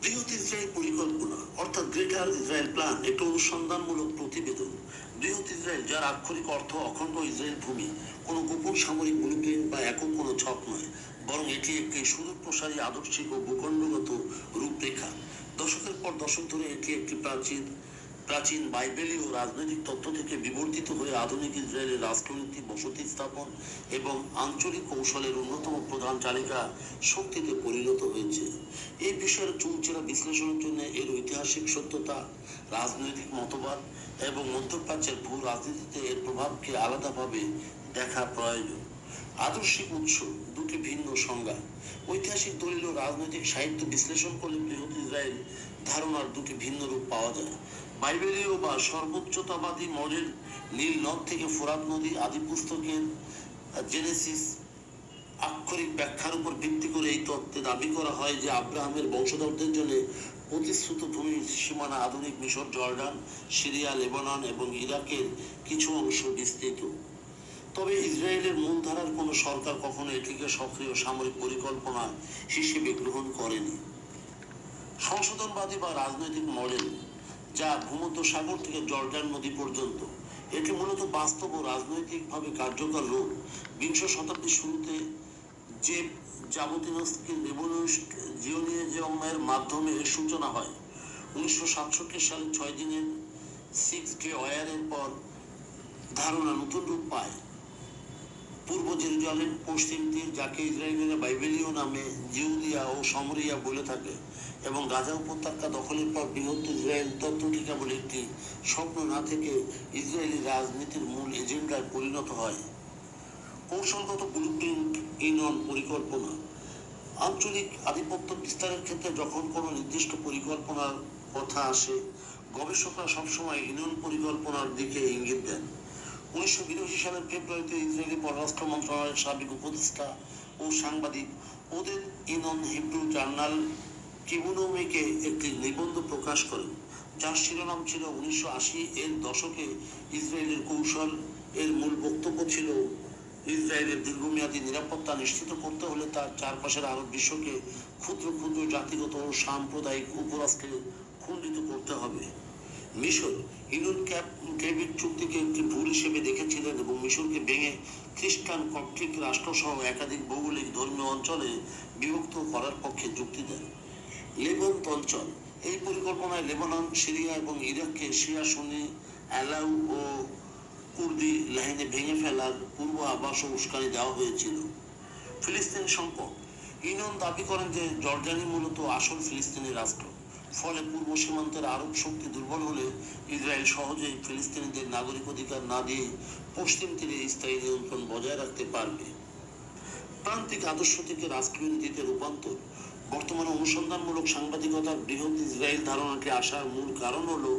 বৃহৎ ইসরায়েল পরিকল্পনা অর্থাৎ গ্রেটার ইসরায়েল প্ল্যান একটি অনুসন্ধানমূলক প্রতিবেদন। বৃহৎ ইসরায়েল, যার আক্ষরিক অর্থ অখণ্ড ইসরায়েল ভূমি, কোনো গোপন সামরিক ব্লুপ্রিন্ট বা একক কোনো ছক নয়, বরং এটি একটি সুদূরপ্রসারী আদর্শিক ও ভূখণ্ডগত রূপরেখা। দশকের পর দশক ধরে এটি একটি প্রাচীন প্রাচীন বাইবেলীয় রাজনৈতিক তত্ত্ব থেকে বিবর্তিত হয়ে আধুনিক ইসরায়েলের রাষ্ট্রনীতি, বসতি স্থাপন এবং আঞ্চলিক কৌশলের অন্যতম প্রধান চালিকা শক্তিতে পরিণত হয়েছে। এই বিষয়ের চৌচেরা বিশ্লেষণের জন্য এর ঐতিহাসিক সত্যতা, রাজনৈতিক মতবাদ এবং মধ্যপ্রাচ্যের ভূ রাজনীতিতে এর প্রভাবকে আলাদাভাবে দেখা প্রয়োজন। আদর্শিক উৎস দুটি ভিন্ন সংজ্ঞা। ঐতিহাসিক দলিল ও রাজনৈতিক সাহিত্য বিশ্লেষণ করলে বৃহৎ ইসরায়েল ধারণার দুটি ভিন্ন রূপ পাওয়া যায়। বাইবেলীয় বা সর্বোচ্চতাবাদী মডেল, নীল নদ থেকে ফোরাত নদী আদি পুস্তকের জেনেসিস আক্ষরিক ব্যাখ্যার উপর ভিত্তি করে এই তত্ত্বে দাবি করা হয় যে আব্রাহামের বংশধরদের জন্য প্রতিশ্রুত ভূমির সীমানা আধুনিক মিশর, জর্ডান, সিরিয়া, লেবানন এবং ইরাকের কিছু অংশ বিস্তৃত। তবে ইসরায়েলের মূলধারার কোনো সরকার কখনো এটিকে সক্রিয় সামরিক পরিকল্পনা হিসেবে গ্রহণ করেনি। সংশোধনবাদী বা রাজনৈতিক মডেল, যা ভূমধ্য সাগর থেকে জর্ডান নদী পর্যন্ত, এটি মূলত বাস্তব ও রাজনৈতিকভাবে কার্যকর রূপ। বিংশ শতাব্দীর শুরুতে যে জিওনিজমের মাধ্যমে এর সূচনা হয়। 1967 সালে 6 দিনের 6 ডে ওয়ারের পর ধারণা নতুন রূপ পায়। পূর্ব জেরুজালেম, পশ্চিম তীর, যাকে ইসরায়েলিরা বাইবেলীয় নামে জিউদিয়া ও সমরিয়া বলে থাকে, এবং গাজা উপত্যকা দখলের পর বৃহৎ ইসরায়েল তত্ত্বটি কেবল একটি স্বপ্ন না থেকে ইসরায়েলি রাজনীতির মূল এজেন্ডায় পরিণত হয়। কৌশলগত ব্লুপ্রিন্ট, ইউনিয়ন পরিকল্পনা। আঞ্চলিক আধিপত্য বিস্তারের ক্ষেত্রে যখন কোনো নির্দিষ্ট পরিকল্পনার কথা আসে, গবেষকরা সবসময় ইউনিয়ন পরিকল্পনার দিকে ইঙ্গিত দেন। 1982 সালের ফেব্রুয়ারিতে ইসরায়েলি পররাষ্ট্র মন্ত্রণালয়ের সাবেক উপদেষ্টা ও সাংবাদিক ওদেদ ইনন হিব্রু জার্নাল ট্রিবিউনকে একটি নিবন্ধ প্রকাশ করেন, যার শিরোনাম ছিল 1980 এর দশকে ইসরায়েলের কৌশল। এর মূল বক্তব্য ছিল, ইসরায়েলের দীর্ঘমেয়াদী নিরাপত্তা নিশ্চিত করতে হলে তার চারপাশের আরব বিশ্বকে ক্ষুদ্র ক্ষুদ্র জাতিগত ও সাম্প্রদায়িক উপরাষ্ট্রে খণ্ডিত করতে হবে। মিশর ইউনিয়ন ক্যাবিক চুক্তিকে একটি ভুল হিসেবে দেখেছিলেন এবং মিশরকে ভেঙে খ্রিস্টান কপ্টিক রাষ্ট্রসহ একাধিক ভৌগোলিক ধর্মীয় অঞ্চলে বিভক্ত করার পক্ষে যুক্তি দেন। লেবানন অঞ্চল, এই পরিকল্পনায় লেবানন, সিরিয়া এবং ইরাককে শিয়া সুন্নি অ্যালাউ ও কুর্দি লাইনে ভেঙে ফেলার পূর্ব আভাস ও উস্কানি দেওয়া হয়েছিল। ফিলিস্তিন সংকট, ইউনিয়ন দাবি করেন যে জর্ডানই মূলত আসল ফিলিস্তিনি রাষ্ট্র। ফলে পূর্ব সীমান্তের আরব শক্তি দুর্বল হলে ইসরায়েল সহজেই ফিলিস্তিনিদের নাগরিক অধিকার না দিয়ে পশ্চিম তীরে স্থায়ী নিয়ন্ত্রণ বজায় রাখতে পারবে। প্রান্তিক আদর্শ থেকে রাষ্ট্রীয় নীতিতে রূপান্তর। বর্তমানে অনুসন্ধানমূলক সাংবাদিকতার বৃহৎ ইসরায়েল ধারণাটি আসার মূল কারণ হলো,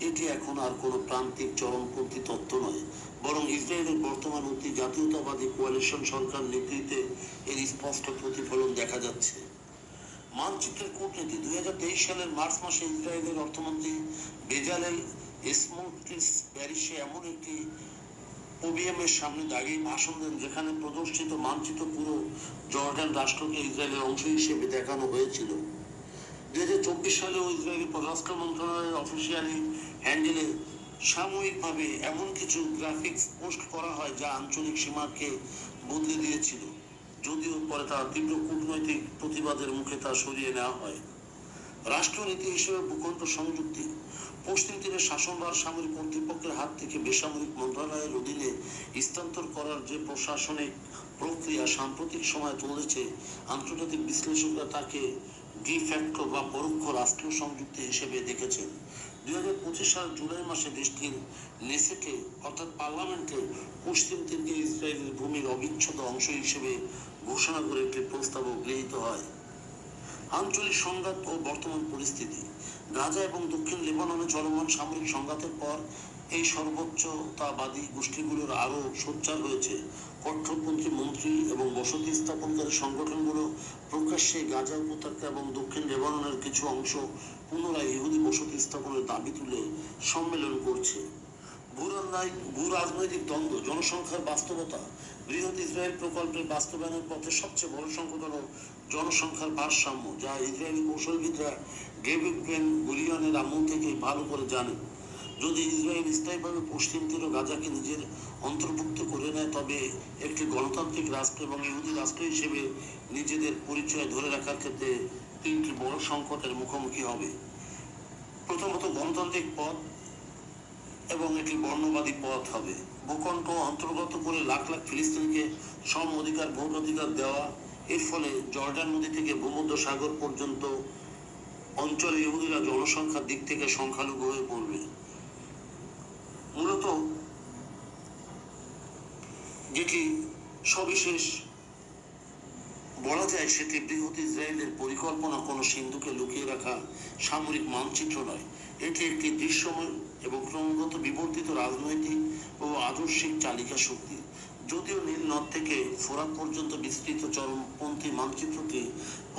এটি এখন আর কোনো প্রান্তিক চরমপন্থী তত্ত্ব নয়, বরং ইসরায়েলের বর্তমান অতি জাতীয়তাবাদী কোয়ালিশন সরকার নেতৃত্বে এর স্পষ্ট প্রতিফলন দেখা যাচ্ছে। মানচিত্রের কূটনীতি। 2023 সালের মার্চ মাসে ইসরায়েলের অর্থমন্ত্রী বেজালেল স্মোট্রিচ প্যারিসে এমন একটি পোডিয়ামের সামনে দাঁড়িয়ে ভাষণ দেন, যেখানে প্রদর্শিত মানচিত্র পুরো জর্ডান রাষ্ট্রকে ইসরায়েলের অংশ হিসেবে দেখানো হয়েছিল। 2024 সালেও ইসরায়েলি পররাষ্ট্র মন্ত্রণালয়ের অফিসিয়ালি হ্যান্ডেলে সাময়িকভাবে এমন কিছু গ্রাফিক্স পোস্ট করা হয় যা আঞ্চলিক সীমাকে বদলে দিয়েছিল, যদিও পরে তার তীব্র কূটনৈতিক প্রতিবাদের মুখে তা সরিয়ে নেওয়া হয়। রাষ্ট্রনীতি হিসেবে ভূখণ্ড সংযুক্তি। পশ্চিম তীরের শাসনভার সামরিক কর্তৃপক্ষের হাত থেকে বেসামরিক মন্ত্রণালয়ের অধীনে স্থানান্তর করার যে প্রশাসনিক প্রক্রিয়া সাম্প্রতিক সময়ে চলেছে, আন্তর্জাতিক বিশ্লেষকরা তাকে ডিফ্যাক্টো বা পরোক্ষ রাষ্ট্রীয় সংযুক্তি হিসেবে দেখেছেন। 2025 সালের জুলাই মাসে দেশটির নেসেটে অর্থাৎ পার্লামেন্টে পশ্চিম তীরকে ইসরায়েলের ভূমির অবিচ্ছেদ্য অংশ হিসেবে ঘোষণা করে একটি প্রস্তাবও গৃহীত হয়। আঞ্চলিক সংঘাত ও বর্তমান পরিস্থিতি। গাজা এবং দক্ষিণ লেবাননে চলমান সামরিক সংঘাতের পর এই সর্বোচ্চতাবাদী গোষ্ঠীগুলোর আরও সোচ্চার হয়েছে। কট্টরপন্থী মন্ত্রী এবং বসতি স্থাপনকারী সংগঠনগুলো প্রকাশ্যে গাজা উপত্যকা এবং দক্ষিণ লেবাননের কিছু অংশ পুনরায় ইহুদি বসতি স্থাপনের দাবি তুলে সম্মেলন করছে। ভূ রাজনৈতিক দ্বন্দ্ব, জনসংখ্যার বাস্তবতা। বৃহৎ ইসরায়েল প্রকল্পের বাস্তবায়নের পথে সবচেয়ে বড় সংকট হল জনসংখ্যার ভারসাম্য, যা ইসরায়েলি কৌশলবিদরা ডেভিড বেন গুরিয়নের আমল থেকে ভালো করে জানেন। যদি ইসরায়েল স্থায়ীভাবে পশ্চিম তীর ও গাজাকে নিজের অন্তর্ভুক্ত করে নেয়, তবে একটি গণতান্ত্রিক রাষ্ট্র এবং ইহুদি রাষ্ট্র হিসেবে নিজেদের পরিচয় ধরে রাখার ক্ষেত্রে তিনটি বড় সংকটের মুখোমুখি হবে। প্রথমত, গণতান্ত্রিক পথ এবং একটি বর্ণবাদী পথ হবে। ভূখণ্ড অন্তর্গত করে লাখ লাখ ফিলিস্তিনিকে সম অধিকার, ভোট অধিকার দেওয়া। এর ফলে জর্ডান নদী থেকে ভূমধ্য সাগর পর্যন্ত অঞ্চলে ইহুদিরা জনসংখ্যার দিক থেকে সংখ্যালঘু হয়ে পড়বে। মূলত যেটি সবিশেষ বলা যায়, সেটি বৃহৎ ইসরায়েলের পরিকল্পনা কোনো সিন্ধুকে লুকিয়ে রাখা সামরিক মানচিত্র নয়। এটি একটি দৃশ্যমান এবং ক্রমাগত বিবর্তিত রাজনৈতিক ও আদর্শিক চালিকা শক্তি। যদিও নীল নদ থেকে ফোরাত পর্যন্ত বিস্তৃত চরমপন্থী মানচিত্রটি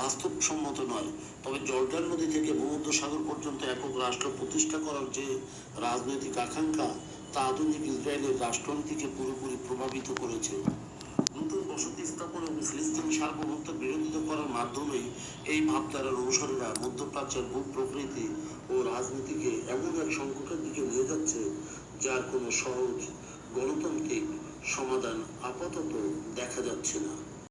বাস্তবসম্মত নয়, তবে জর্ডান নদী থেকে ভূমধ্য সাগর পর্যন্ত একক রাষ্ট্র প্রতিষ্ঠা করার যে রাজনৈতিক আকাঙ্ক্ষা, তা আধুনিক ইসরায়েলের রাষ্ট্রনীতিকে পুরোপুরি প্রভাবিত করেছে। নতুন বসতি স্থাপন এবং ফিলিস্তিনি সার্বভৌমত্বের বিরোধিতা করার মাধ্যমেই এই ভাবধারার অনুসারীরা মধ্যপ্রাচ্যের ভূ প্রকৃতি ও রাজনীতিকে এমন এক সংকটের দিকে নিয়ে যাচ্ছে, যার কোনো সহজ গণতান্ত্রিক সমাধান আপাতত দেখা যাচ্ছে না।